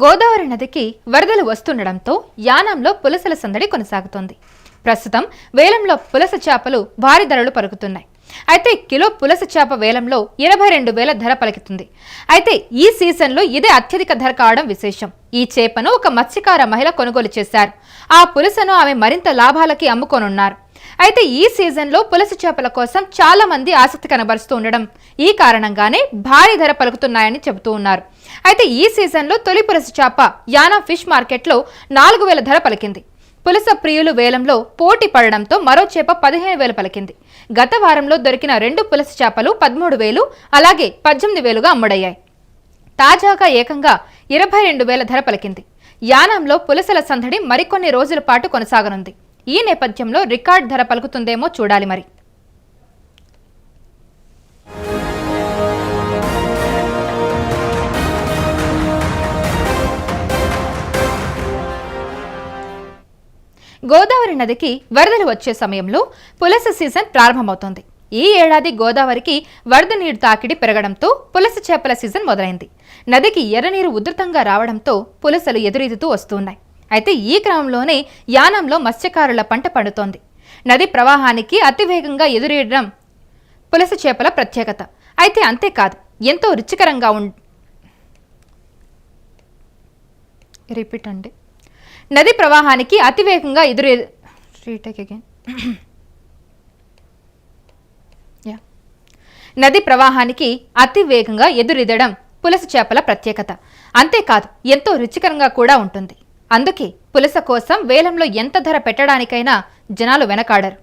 గోదావరి నదికి వరదలు వస్తుండడంతో యానాంలో పులసల సందడి కొనసాగుతోంది. ప్రస్తుతం వేలంలో పులస చేపలు భారీ ధరలు పలుకుతున్నాయి. అయితే కిలో పులస చేప వేలంలో 22,000 ధర పలుకుతుంది. అయితే ఈ సీజన్లో ఇదే అత్యధిక ధర కావడం విశేషం. ఈ చేపను ఒక మత్స్యకార మహిళ కొనుగోలు చేశారు. ఆ పులసను ఆమె మరింత లాభాలకి అమ్ముకోనున్నారు. అయితే ఈ సీజన్లో పులస చేపల కోసం చాలా మంది ఆసక్తి కనబరుస్తూ ఉండడం ఈ కారణంగానే భారీ ధర పలుకుతున్నాయని చెబుతూ ఉన్నారు. అయితే ఈ సీజన్లో తొలి పులస చేప యానా ఫిష్ మార్కెట్లో 4,000 ధర పలికింది. పులస ప్రియులు వేలంలో పోటీ పడడంతో మరో చేప 15,000 పలికింది. గత వారంలో దొరికిన 2 పులస చేపలు 13,000 అలాగే 18,000గా అమ్ముడయ్యాయి. తాజాగా ఏకంగా 22,000 ధర పలికింది. యానాంలో పులసల సందడి మరికొన్ని రోజుల పాటు కొనసాగనుంది. ఈ నేపథ్యంలో రికార్డ్ ధర పలుకుతుందేమో చూడాలి మరి. గోదావరి నదికి వరదలు వచ్చే సమయంలో పులస సీజన్ ప్రారంభమవుతోంది. ఈ ఏడాది గోదావరికి వరద నీరు తాకిడి పెరగడంతో పులస చేపల సీజన్ మొదలైంది. నదికి ఎర్రనీరు ఉధృతంగా రావడంతో పులసలు ఎదురీదుతూ వస్తున్నాయి. అయితే ఈ క్రమంలోనే యానంలో మత్స్యకారుల పంట పండుతోంది. నది ప్రవాహానికి అతివేగంగా ఎదురీయడం పులస చేపల ప్రత్యేకత. అయితే అంతేకాదు, ఎంతో రుచికరంగా నది ప్రవాహానికి అతివేగంగా ఎదురెదడం పులస చేపల ప్రత్యేకత. అంతేకాదు, ఎంతో రుచికరంగా కూడా ఉంటుంది. అందుకే పులస కోసం వేలంలో ఎంత ధర పెట్టడానికైనా జనాలు వెనకాడరు.